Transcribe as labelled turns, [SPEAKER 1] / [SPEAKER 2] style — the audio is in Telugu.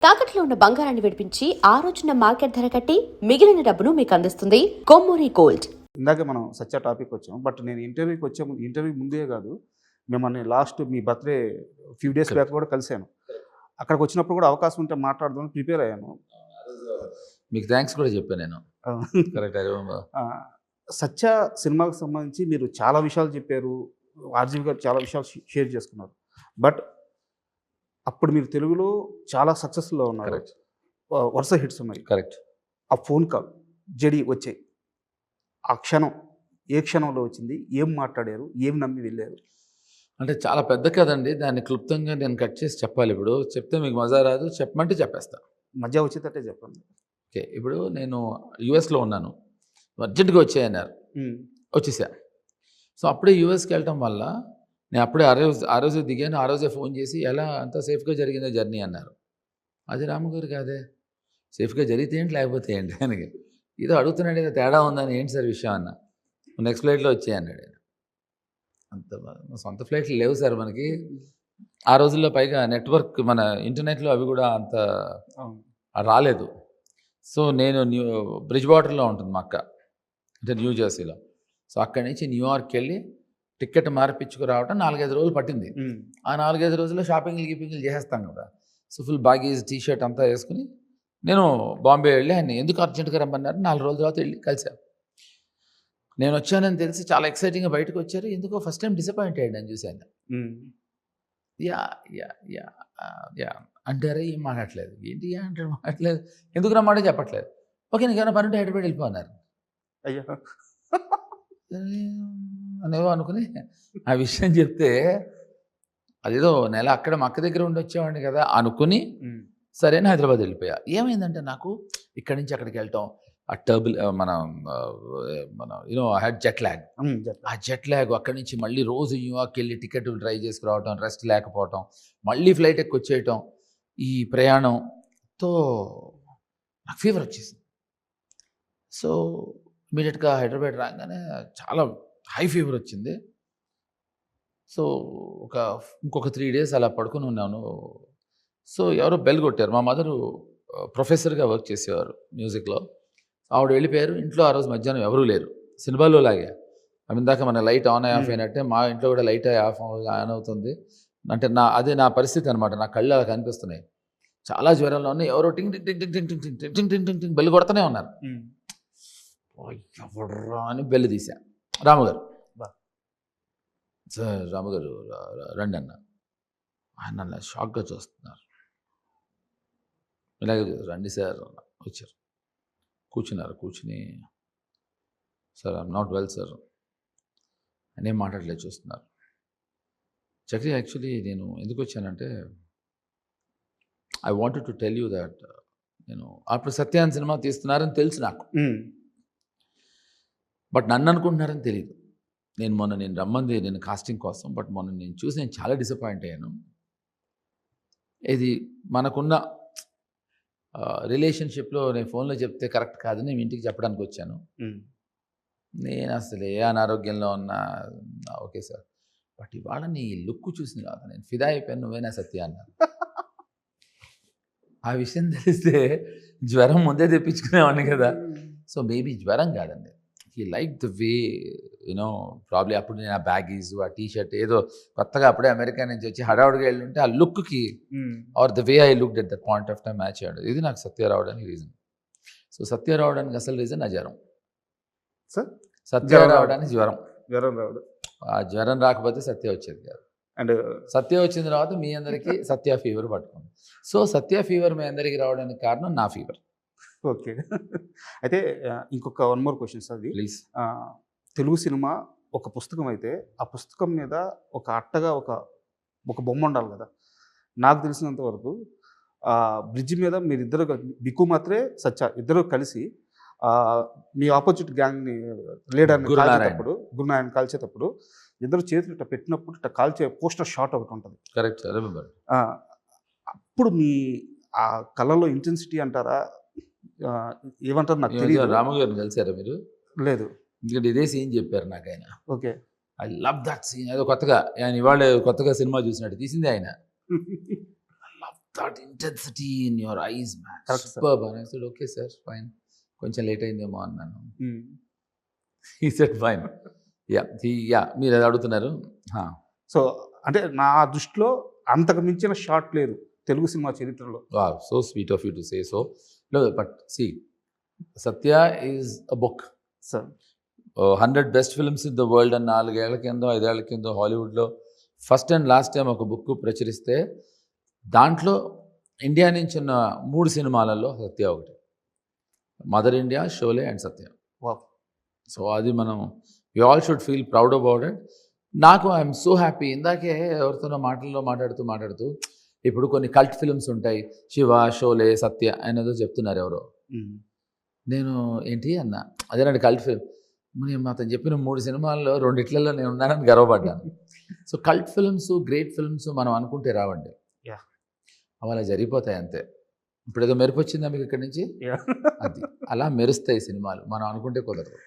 [SPEAKER 1] తాకట్లో ఉన్న బంగారాన్ని విడిపించి ఆ రోజున మార్కెట్ ధర కట్టి మిగిలిన డబ్బును మీకు అందిస్తుంది కొమ్మూరి గోల్డ్.
[SPEAKER 2] ఇందాక మనం సత్య టాపిక్ వచ్చాం. బట్ నేను ఇంటర్వ్యూకి వచ్చే ముందు, ఇంటర్వ్యూ ముందే కాదు, మిమ్మల్ని లాస్ట్ మీ బర్త్డే ఫ్యూ డేస్ బ్యాక్ కూడా కలిశాను. అక్కడికి వచ్చినప్పుడు కూడా అవకాశం ఉంటే మాట్లాడదామని ప్రిపేర్ అయ్యాను.
[SPEAKER 3] మీకు థ్యాంక్స్ కూడా చెప్పాను నేను. కరెక్ట్.
[SPEAKER 2] సత్య సినిమాకి సంబంధించి మీరు చాలా విషయాలు చెప్పారు, ఆర్జీవి గారు చాలా విషయాలు షేర్ చేసుకున్నారు. బట్ అప్పుడు మీరు తెలుగులో చాలా సక్సెస్ఫుల్లో ఉన్నారు.
[SPEAKER 3] కరెక్ట్.
[SPEAKER 2] వరుస హిట్స్ ఉన్నాయి.
[SPEAKER 3] కరెక్ట్.
[SPEAKER 2] ఆ ఫోన్ కాల్ జడి వచ్చాయి, ఆ క్షణం ఏ క్షణంలో వచ్చింది, ఏం మాట్లాడారు, ఏం నమ్మి వెళ్ళారు?
[SPEAKER 3] అంటే చాలా పెద్ద కదండి, దాన్ని క్లుప్తంగా నేను కట్ చేసి చెప్పాలి. ఇప్పుడు చెప్తే మీకు మజా రాదు, చెప్పమంటే చెప్పేస్తా.
[SPEAKER 2] మధ్య వచ్చేటట్టే చెప్పండి.
[SPEAKER 3] ఓకే. ఇప్పుడు నేను యూఎస్లో ఉన్నాను, అర్జెంటుగా వచ్చాయన్నారు, వచ్చేసా. సో అప్పుడే యూఎస్కి వెళ్ళటం వల్ల నేను అప్పుడే ఆ రోజు దిగాను. ఆ రోజే ఫోన్ చేసి ఎలా అంత సేఫ్గా జరిగిందో జర్నీ అన్నారు. అది రాముగారు కాదే, సేఫ్గా జరిగితే ఏంటి లేకపోతే ఏంటి అని ఏదో అడుగుతున్నాడు, ఏదో తేడా ఉందని. ఏంటి సార్ విషయం అన్న. నెక్స్ట్ ఫ్లైట్లో వచ్చాయి అన్నాడు. అంత సొంత ఫ్లైట్లు లేవు సార్ మనకి ఆ రోజుల్లో. పైగా నెట్వర్క్ మన ఇంటర్నెట్లో అవి కూడా అంత రాలేదు. సో నేను బ్రిడ్జ్ వాటర్లో ఉంటుంది మా అక్క, అంటే న్యూ జెర్సీలో. సో అక్కడి నుంచి న్యూయార్క్కి వెళ్ళి టికెట్ మార్పించుకురావటం 4-5 రోజులు పట్టింది. ఆ 4-5 రోజుల్లో షాపింగ్లు చేసేస్తాం కదా. సో ఫుల్ బాగేజ్ టీషర్ట్ అంతా వేసుకుని నేను బాంబే వెళ్ళి ఆయన ఎందుకు అర్జెంట్గా రమ్మన్నారు. 4 రోజుల తర్వాత వెళ్ళి కలిసాను. నేను వచ్చానని తెలిసి చాలా ఎక్సైటింగ్గా బయటకు వచ్చారు. ఎందుకో ఫస్ట్ టైం డిసప్పాయింట్ అయ్యాడు నేను చూశాను. యా యా యా యా అంటారే, ఏం మాట్లాడలేదు. ఏంటి అంటాడు, మాట్లాడలేదు. ఎందుకు రమ్మంటే చెప్పట్లేదు. ఓకే నీకు ఏమైనా పని ఉంటే హైదరాబాద్ వెళ్ళిపోన్నారు.
[SPEAKER 2] అయ్యో
[SPEAKER 3] అనేవో అనుకుని ఆ విషయం చెప్తే అదేదో నెల అక్కడ మా అక్క దగ్గర ఉండి వచ్చేవాడిని కదా అనుకుని సరే అని హైదరాబాద్ వెళ్ళిపోయా. ఏమైందంటే నాకు ఇక్కడి నుంచి అక్కడికి వెళ్ళటం, ఆ మన you know I had jet lag. ఆ జెట్ ల్యాగ్ అక్కడి నుంచి మళ్ళీ రోజు న్యూయార్క్ వెళ్ళి టికెట్ ట్రై చేసుకురావటం, రెస్ట్ లేకపోవటం, మళ్ళీ ఫ్లైట్ ఎక్కి వచ్చేయటం, ఈ ప్రయాణంతో నాకు ఫీవర్ వచ్చేసింది. సో ఇమీడియట్గా హైదరాబాద్ రాగానే చాలా హై ఫీవర్ వచ్చింది. సో ఇంకొక 3 days అలా పడుకుని ఉన్నాను. సో ఎవరో బెల్ కొట్టారు. మా మదరు ప్రొఫెసర్గా వర్క్ చేసేవారు మ్యూజిక్లో. ఆవిడ వెళ్ళిపోయారు. ఇంట్లో ఆ రోజు మధ్యాహ్నం ఎవరూ లేరు. సినిమాలో లాగే ఇందాక మన లైట్ ఆన్ ఆఫ్ అయినట్టే మా ఇంట్లో కూడా లైట్ ఆన్ అవుతుంది. అంటే అదే నా పరిస్థితి అనమాట. నా కళ్ళు అలా కనిపిస్తున్నాయి. చాలా జ్వరంలో ఉన్నాయి. ఎవరో టింగ్ టింగ్ టింగ్ టింగ్ టింగ్ టింగ్ టింగ్ టింగ్ టింగ్ టింగ్ బెల్ కొడుతూనే ఉన్నారు. ఎవడ్రా అని బెల్ తీసా. రాముగారు, సార్ రాముగారు రండి అన్న. ఆయన నన్ను షాక్గా చూస్తున్నారు. ఇలాగే రండి సార్ వచ్చారు. కూర్చున్నారు. కూర్చుని sir I'm not well sir అని మాట్లాడలేదు చూస్తున్నారు. చక్రి యాక్చువల్లీ నేను ఎందుకు వచ్చానంటే I wanted to tell you that నేను అప్పుడు సత్యాన్ సినిమా తీస్తున్నారని తెలుసు నాకు. బట్ నన్ను అనుకుంటున్నారని తెలియదు. నేను రమ్మంది నేను కాస్టింగ్ కోసం. బట్ మొన్న నేను చూసి నేను చాలా డిసప్పాయింట్ అయ్యాను. ఇది మనకున్న రిలేషన్షిప్లో నేను ఫోన్లో చెప్తే కరెక్ట్ కాదని నేను ఇంటికి చెప్పడానికి వచ్చాను. నేను అసలు ఏ అనారోగ్యంలో ఉన్నా ఓకే సార్, బట్ ఇవాళ నీ లుక్ చూసిన తర్వాత నేను ఫిదా అయిపోయాను, నువ్వేనా సత్య అన్నాను. ఆ విషయం తెలిస్తే జ్వరం ముందే తెప్పించుకునేవాడిని కదా. సో మేబీ జ్వరం కాదండి, he like the way you know probably అప్పుడు నేను ఆ బ్యాగీస్ ఆ టీషర్ట్ ఏదో కొత్తగా అప్పుడే అమెరికా నుంచి వచ్చి హడావుడిగా వెళ్ళి ఉంటే ఆ లుక్కి or the way I look at that point of time match అయ్యాడు. ఇది నాకు సత్య రావడానికి రీజన్. సో సత్య రావడానికి అసలు రీజన్ ఆ జ్వరం. సత్య రావడానికి జ్వరం
[SPEAKER 2] రావడం.
[SPEAKER 3] ఆ జ్వరం రాకపోతే సత్య వచ్చేది కాదు. అండ్ సత్య వచ్చిన తర్వాత మీ అందరికీ సత్య ఫీవర్ పట్టుకుంది. సో సత్య ఫీవర్ మీ అందరికీ రావడానికి కారణం నా ఫీవర్.
[SPEAKER 2] ఓకే. అయితే ఇంకొక 1 more క్వశ్చన్ సార్. అది
[SPEAKER 3] ప్లీజ్.
[SPEAKER 2] తెలుగు సినిమా ఒక పుస్తకం అయితే ఆ పుస్తకం మీద ఒక అట్టగా ఒక బొమ్మ ఉండాలి కదా. నాకు తెలిసినంత వరకు బ్రిడ్జ్ మీద మీరిద్దరు బిక్కు మాత్రే సత్య ఇద్దరు కలిసి మీ ఆపోజిట్ గ్యాంగ్ని లీడర్ని కాల్చేటప్పుడు, గురునారాయణ కాల్చేటప్పుడు ఇద్దరు చేతులు ఇట్లా పెట్టినప్పుడు ఇట్లా కాల్చే పోస్టర్ షాట్ ఒకటి ఉంటుంది.
[SPEAKER 3] కరెక్ట్. రిమెంబర్.
[SPEAKER 2] అప్పుడు మీ ఆ కళలో ఇంటెన్సిటీ అంటారా ఏమంటారు నాకు తెలియదు.
[SPEAKER 3] రాము గారిని కలిసారా మీరు?
[SPEAKER 2] లేదు.
[SPEAKER 3] ఎందుకంటే ఇదే సీన్ చెప్పారు నాకు ఆయన.
[SPEAKER 2] Okay.
[SPEAKER 3] I love that scene. ఏదో కొత్తగా ఆయన ఇవాళ కొత్తగా సినిమా చూసినట్టు తీసింది ఆయన. I love that intensity in your eyes, man.
[SPEAKER 2] Correct, sir.
[SPEAKER 3] Superb. And I said, okay, sir, fine. కొంచెం లేట్ అయిందేమో అన్నాను.
[SPEAKER 2] ఉమ్.
[SPEAKER 3] He said, fine. Yeah, మీరు అది అడుగుతున్నారు.
[SPEAKER 2] సో అంటే నా దృష్టిలో అంతకు మించిన షాట్ లేరు తెలుగు సినిమా చరిత్రలో.
[SPEAKER 3] Wow, so sweet of you to say so. No, but see, Satya is a book.
[SPEAKER 2] Sir
[SPEAKER 3] 100 best films in the world అని 4 ఏళ్ల కింద 5 ఏళ్ల కింద హాలీవుడ్లో ఫస్ట్ అండ్ లాస్ట్ టైం ఒక బుక్ ప్రచురిస్తే దాంట్లో ఇండియా నుంచి ఉన్న 3 సినిమాలలో సత్య ఒకటి. Mother India, Sholay and Satya.
[SPEAKER 2] Wow.
[SPEAKER 3] So అది మనం we all should feel proud about it. నాకు ఐఎమ్ సో హ్యాపీ. ఇందాకే ఎవరితోనో మాట్లాడుతూ ఇప్పుడు కొన్ని కల్ట్ ఫిల్మ్స్ ఉంటాయి, శివ, షోలే, సత్య అనేదో చెప్తున్నారు ఎవరో.
[SPEAKER 2] ఉమ్.
[SPEAKER 3] నేను ఏంటి అన్న, అదేనండి కల్ట్ ఫిల్మ్. నేను అతను చెప్పిన 3 సినిమాల్లో 2 నేను ఉన్నానని గర్వపడ్డాను. So cult films, great films మనం అనుకుంటే రావండి,
[SPEAKER 2] Yeah.
[SPEAKER 3] అవి అలా జరిగిపోతాయి అంతే. ఇప్పుడు ఏదో మెరుపు వచ్చిందా మీకు ఇక్కడి నుంచి,
[SPEAKER 2] Yeah.
[SPEAKER 3] అది అలా మెరుస్తాయి సినిమాలు, మనం అనుకుంటే కుదరదు.